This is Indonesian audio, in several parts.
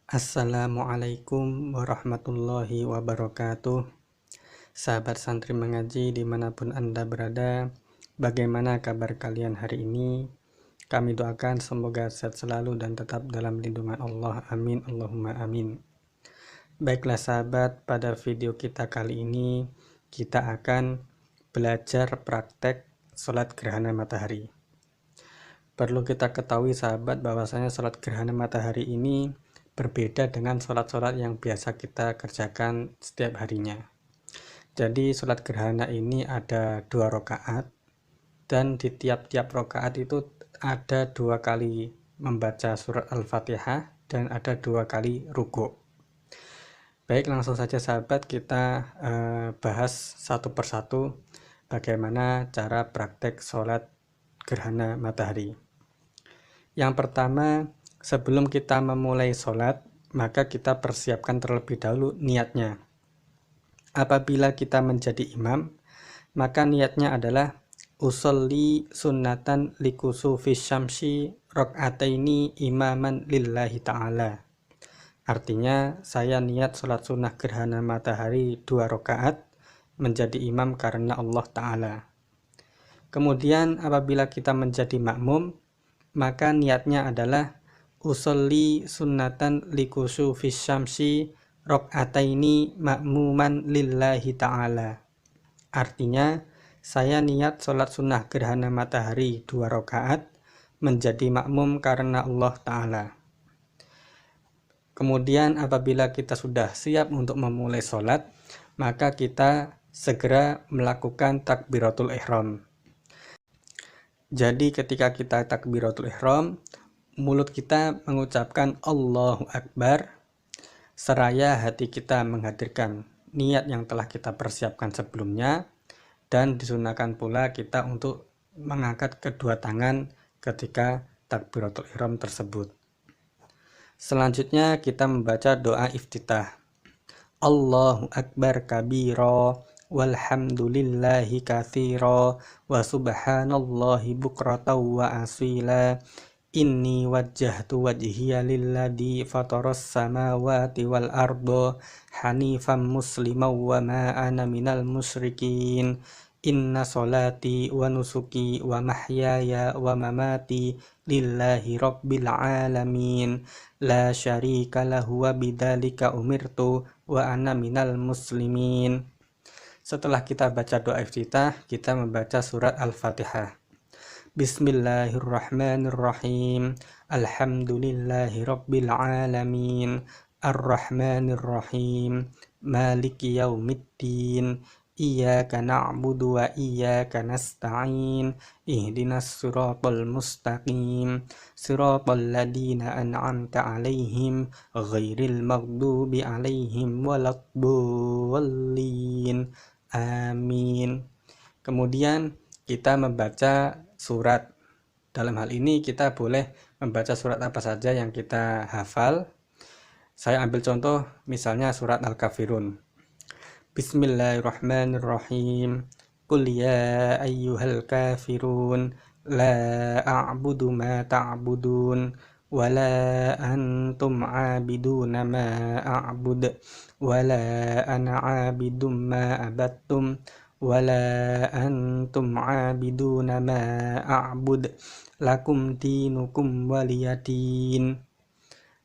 Assalamualaikum warahmatullahi wabarakatuh. Sahabat santri mengaji dimanapun Anda berada, bagaimana kabar kalian hari ini? Kami doakan semoga sehat selalu dan tetap dalam lindungan Allah. Amin, Allahumma amin. Baiklah sahabat, pada video kita kali ini kita akan belajar praktek sholat gerhana matahari. Perlu kita ketahui sahabat bahwasanya sholat gerhana matahari ini berbeda dengan sholat-sholat yang biasa kita kerjakan setiap harinya. Jadi sholat gerhana ini ada 2 rakaat dan di tiap-tiap rakaat itu ada 2 kali membaca surat Al-Fatihah dan ada 2 kali ruku'. Baik, langsung saja sahabat kita bahas satu persatu bagaimana cara praktek sholat gerhana matahari. Yang pertama, sebelum kita memulai sholat, maka kita persiapkan terlebih dahulu niatnya. Apabila kita menjadi imam, maka niatnya adalah usolli sunnatan likusufis syamsi rok'ataini imaman lillahi ta'ala. Artinya, saya niat sholat sunnah gerhana matahari 2 rakaat menjadi imam karena Allah Ta'ala. Kemudian apabila kita menjadi makmum, maka niatnya adalah usolli sunnatan likusufis syamsi rok'ataini ma'muman lillahi ta'ala. Artinya, saya niat sholat sunnah gerhana matahari 2 rakaat menjadi makmum karena Allah Ta'ala. Kemudian apabila kita sudah siap untuk memulai sholat, maka kita segera melakukan takbiratul ihram. Jadi ketika kita takbiratul ihram, mulut kita mengucapkan Allahu Akbar, seraya hati kita menghadirkan niat yang telah kita persiapkan sebelumnya, dan disunahkan pula kita untuk mengangkat kedua tangan ketika takbiratul ihram tersebut. Selanjutnya kita membaca doa iftitah. Allahu Akbar kabira walhamdulillahi katsira wa subhanallahi bukratan wa asila. Inni wajjahtu wajhiya lilladzi fataras samawati wal arda hanifan musliman wa ma ana minal musyrikin. Inna solati wa nusuki wa mahyaya wa mamati lillahi rabbil alamin la syarika lahu wa bidzalika umirtu wa ana minal muslimin. Setelah kita baca doa iftitah, kita membaca surat Al-Fatihah. Bismillahirrahmanirrahim. Alhamdulillahi rabbil alamin. Ar-Rahmanir-Rahim. Maliki yaumiddin. Iyyaka na'budu wa iyyaka nasta'in. Ihdinas siratal mustaqim. Siratal ladzina an'amta 'alaihim ghairil maghdubi 'alaihim waladdallin. Amin. Kemudian kita membaca surat. Dalam hal ini kita boleh membaca surat apa saja yang kita hafal. Saya ambil contoh misalnya surat Al-Kafirun. Bismillahirrahmanirrahim. Qul ya ayyuhal kafirun la a'budu ma ta'budun wa la antum 'abiduna ma a'bud wa la ana 'abidum ma abattum wa la antum 'abiduna ma a'bud lakum dinukum waliyadin.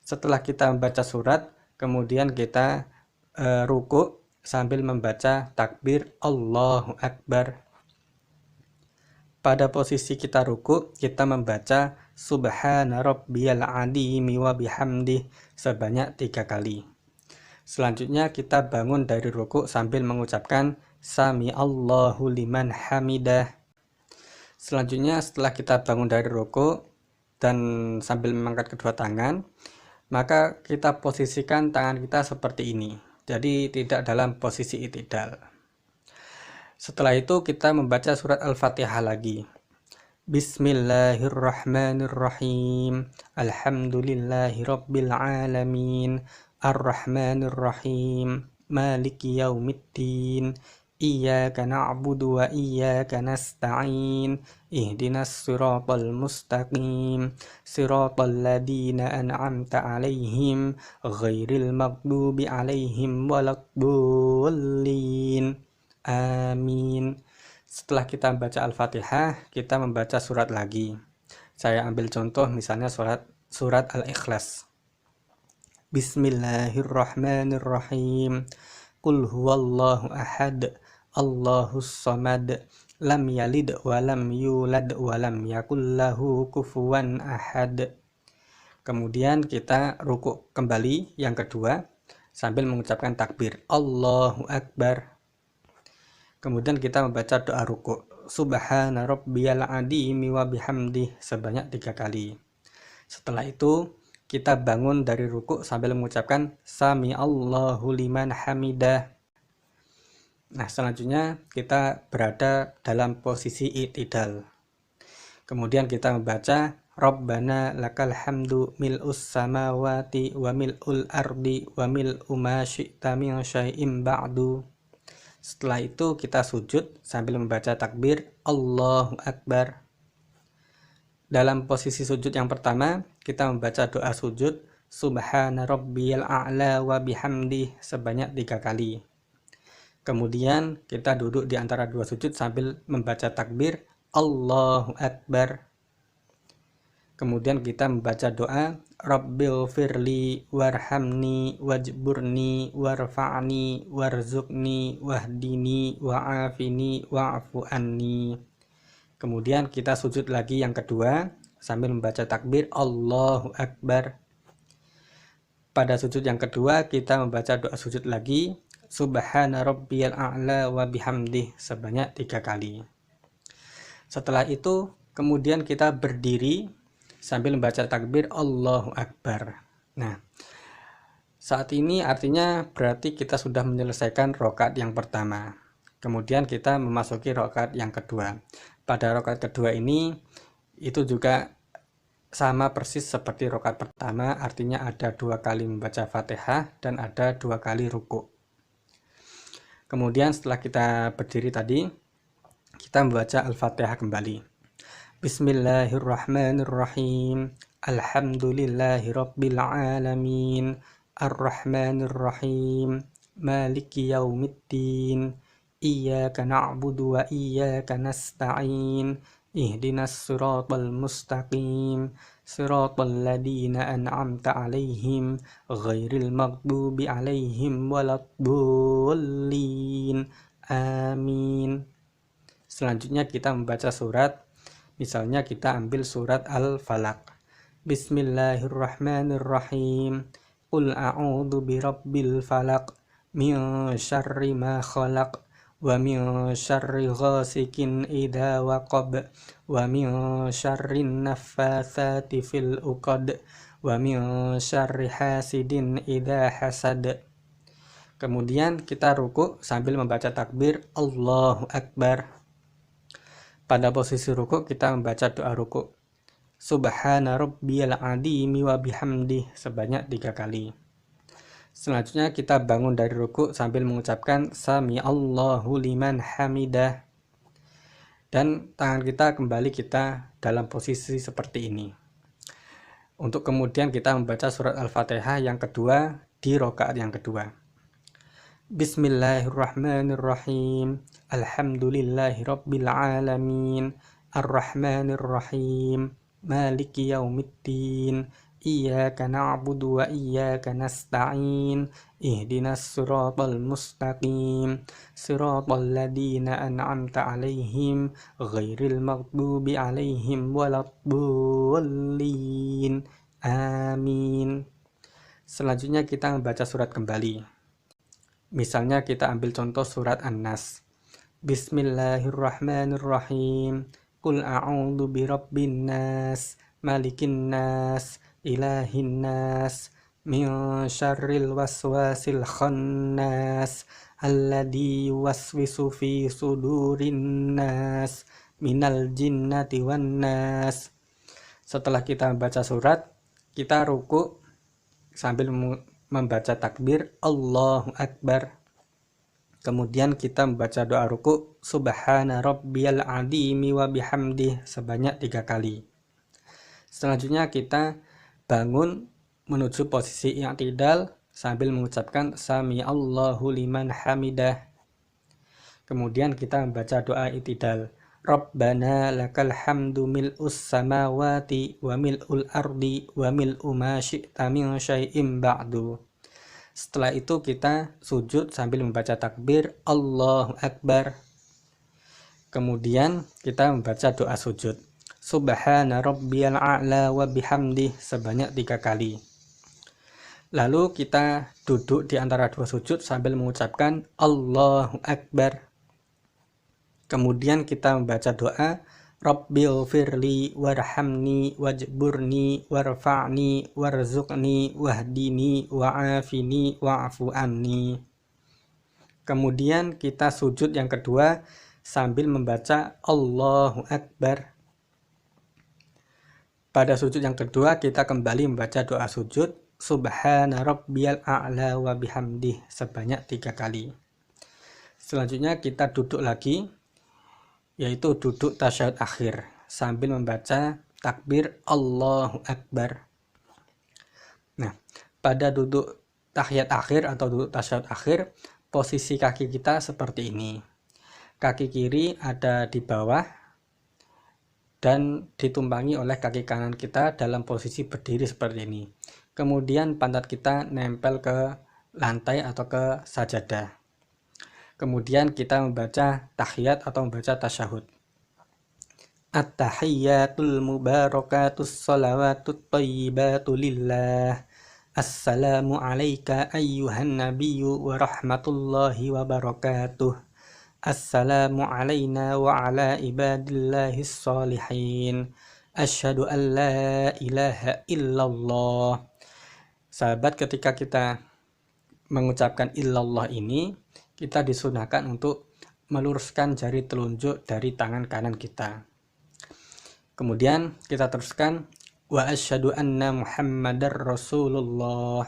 Setelah kita membaca surat, kemudian kita ruku' sambil membaca takbir Allahu Akbar. Pada posisi kita ruku', kita membaca Subhana rabbiyal azimi wa bihamdih sebanyak 3 kali. Selanjutnya kita bangun dari ruku' sambil mengucapkan Sami Allahu liman hamidah. Selanjutnya setelah kita bangun dari ruku' dan sambil mengangkat kedua tangan, maka kita posisikan tangan kita seperti ini. Jadi tidak dalam posisi i'tidal. Setelah itu kita membaca surat Al-Fatihah lagi. Bismillahirrahmanirrahim. Alhamdulillahi rabbil alamin. Ar-Rahmanir-Rahim. Maliki yaumiddin. iyyaka na'budu wa iyyaka nasta'in, ihdinas siratal mustaqim, siratal ladzina an'amta 'alaihim, ghairil maghdubi 'alaihim waladdallin. Amin. Setelah kita membaca Al-Fatihah, kita membaca surat lagi. Saya ambil contoh misalnya surat Al-Ikhlas. Bismillahirrahmanirrahim. Qul huwallahu ahad, Allahus samad, lam yalid wa lam yulad wa lam yakul lahu kufuwan ahad. Kemudian kita rukuk kembali yang kedua sambil mengucapkan takbir Allahu Akbar. Kemudian kita membaca doa rukuk Subhana rabbiyal azimi wa bihamdih sebanyak 3 kali. Setelah itu kita bangun dari rukuk sambil mengucapkan Sami Allahu liman hamidah. Nah, selanjutnya kita berada dalam posisi i'tidal. Kemudian kita membaca Rabbana lakal hamdu mil'us samawati wa mil'ul ardi wa mil'u ma syi'ta min syai'im ba'du. Setelah itu kita sujud sambil membaca takbir Allahu Akbar. Dalam posisi sujud yang pertama, kita membaca doa sujud Subhana rabbiyal a'la wa bihamdih sebanyak 3 kali. Kemudian kita duduk di antara 2 sujud sambil membaca takbir Allahu Akbar. Kemudian kita membaca doa Rabbil firli warhamni wajburni warfa'ni warzuqni wahdini wa'afini wa'fu anni. Kemudian kita sujud lagi yang kedua sambil membaca takbir Allahu Akbar. Pada sujud yang kedua kita membaca doa sujud lagi Subhana rabbiyal a'la wa bihamdih sebanyak 3 kali. Setelah itu kemudian kita berdiri sambil membaca takbir Allahu Akbar. Nah, saat ini artinya berarti kita sudah menyelesaikan rakaat yang pertama. Kemudian kita memasuki rakaat yang kedua. Pada rakaat kedua ini itu juga sama persis seperti rakaat pertama, artinya ada 2 kali membaca Fatihah dan ada 2 kali ruku'. Kemudian setelah kita berdiri tadi, kita membaca Al-Fatihah kembali. Bismillahirrahmanirrahim. Alhamdulillahi rabbil alamin. Ar-Rahmanir-Rahim. Maliki yaumiddin. Iyyaka na'budu wa iyyaka nasta'in. Ihdinas siratal mustaqim, siratal ladzina an'amta 'alaihim, ghairil maghdubi 'alaihim waladdallin. Amin. Selanjutnya kita membaca surat, misalnya kita ambil surat Al-Falaq. Bismillahirrahmanirrahim. Qul a'udzu birabbil falaq min syarri ma khalaq wa min syarri ghasikin idza waqab wa min syarri naffatsati fil uqad wa min syarri hasidin idza hasad. Kemudian kita ruku sambil membaca takbir Allahu Akbar. Pada posisi ruku kita membaca doa ruku Subhana rabbiyal azimi wa bihamdih sebanyak 3 kali. Selanjutnya kita bangun dari ruku sambil mengucapkan Sami Allahu liman hamidah. Dan tangan kita kembali kita dalam posisi seperti ini. Untuk kemudian kita membaca surat Al-Fatihah yang kedua di rakaat yang kedua. Bismillahirrahmanirrahim. Alhamdulillahi rabbil alamin. Ar-Rahmanir-Rahim. Maliki yaumiddin. Iyyaka na'budu wa iyyaka nasta'in. Ihdinas siratal mustaqim. Siratal ladzina an'amta 'alaihim, ghairil maghdubi 'alaihim waladdallin. Amin. Selanjutnya kita membaca surat kembali. Misalnya kita ambil contoh surat An-Nas. Bismillahirrahmanirrahim. Qul a'udzu birabbin nas, malikin nas, ilahin nas, min syarril waswasil khannas, alladzi yuwaswisu fi sudurin nas, minal jinnati wan nas. Setelah kita membaca surat, kita ruku sambil membaca takbir Allahu Akbar. Kemudian kita membaca doa ruku subhana rabbiyal azimi wa bihamdih sebanyak 3 kali. Selanjutnya kita bangun menuju posisi i'tidal sambil mengucapkan sami Allahu liman hamidah. Kemudian kita membaca doa i'tidal. Rabbana lakal hamdu mil'us samawati wa mil'ul ardi wa mil'u ma syi'ta min syai'im ba'du. Setelah itu kita sujud sambil membaca takbir Allahu Akbar. Kemudian kita membaca doa sujud. Subhana rabbiyal a'la wa bihamdih sebanyak 3 kali. Lalu kita duduk di antara 2 sujud sambil mengucapkan Allahu Akbar. Kemudian kita membaca doa Rabbil firli warhamni wajburni warfa'ni warzuqni wahdini wa'afini wa'afu anni. Kemudian kita sujud yang kedua sambil membaca Allahu Akbar. Pada sujud yang kedua kita kembali membaca doa sujud Subhana rabbiyal a'la wa bihamdih sebanyak 3 kali. Selanjutnya kita duduk lagi, yaitu duduk tasyahud akhir sambil membaca takbir Allahu Akbar. Nah, pada duduk tahiyat akhir atau duduk tasyahud akhir, posisi kaki kita seperti ini. Kaki kiri ada di bawah dan ditumpangi oleh kaki kanan kita dalam posisi berdiri seperti ini. Kemudian pantat kita nempel ke lantai atau ke sajadah. Kemudian kita membaca tahiyat atau membaca tasyahud. At-tahiyyatul mubarakatus salawatut thayyibatu lillah. Assalamu alayka ayyuhan nabiyyu wa rahmatullahi wa barakatuh. Assalamu alayna wa ala ibadillahis salihin. Asyhadu an la ilaha illallah. Sahabat, ketika kita mengucapkan illallah ini, kita disunahkan untuk meluruskan jari telunjuk dari tangan kanan kita. Kemudian kita teruskan wa asyhadu anna muhammadar rasulullah.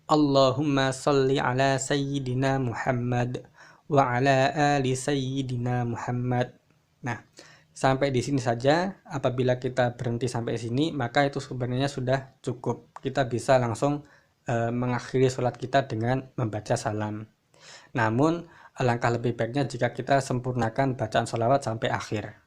Allahumma salli ala sayyidina Muhammad wa ala ali sayyidina Muhammad. Nah, sampai di sini saja. Apabila kita berhenti sampai sini, maka itu sebenarnya sudah cukup. Kita bisa langsung mengakhiri sholat kita dengan membaca salam. Namun, alangkah lebih baiknya jika kita sempurnakan bacaan sholawat sampai akhir.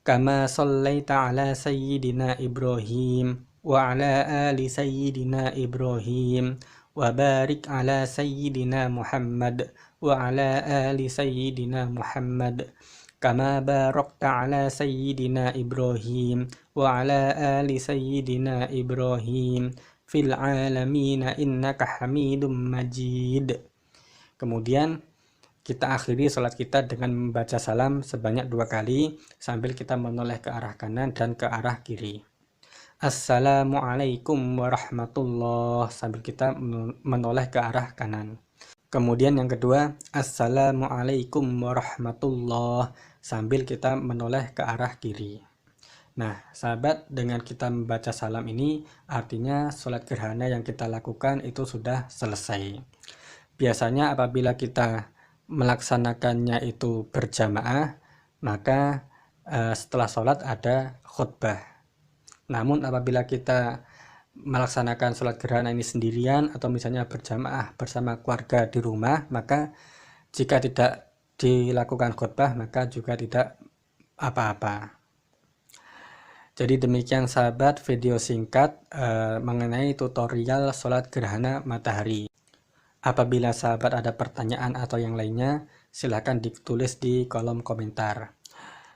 Kama shallaita ala sayyidina Ibrahim wa ala ali sayyidina Ibrahim wa barik ala sayyidina Muhammad wa ala ali sayyidina Muhammad kama barakta ala sayyidina Ibrahim wa ala ali sayyidina Ibrahim fil alamina innaka hamidum majid. Kemudian kita akhiri sholat kita dengan membaca salam sebanyak 2 kali sambil kita menoleh ke arah kanan dan ke arah kiri. Assalamualaikum warahmatullah sambil kita menoleh ke arah kanan. Kemudian yang kedua, Assalamualaikum warahmatullah sambil kita menoleh ke arah kiri. Nah, sahabat, dengan kita membaca salam ini artinya sholat gerhana yang kita lakukan itu sudah selesai. Biasanya apabila kita melaksanakannya itu berjamaah, maka setelah sholat ada khutbah. Namun apabila kita melaksanakan sholat gerhana ini sendirian atau misalnya berjamaah bersama keluarga di rumah, maka jika tidak dilakukan khutbah maka juga tidak apa-apa. Jadi demikian sahabat video singkat mengenai tutorial sholat gerhana matahari. Apabila sahabat ada pertanyaan atau yang lainnya, silahkan ditulis di kolom komentar.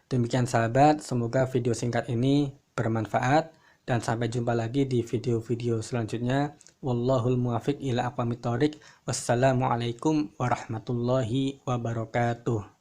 Demikian sahabat, semoga video singkat ini bermanfaat dan sampai jumpa lagi di video-video selanjutnya. Wallahul muwaffiq ila aqwamit thoriq. Wassalamualaikum warahmatullahi wabarakatuh.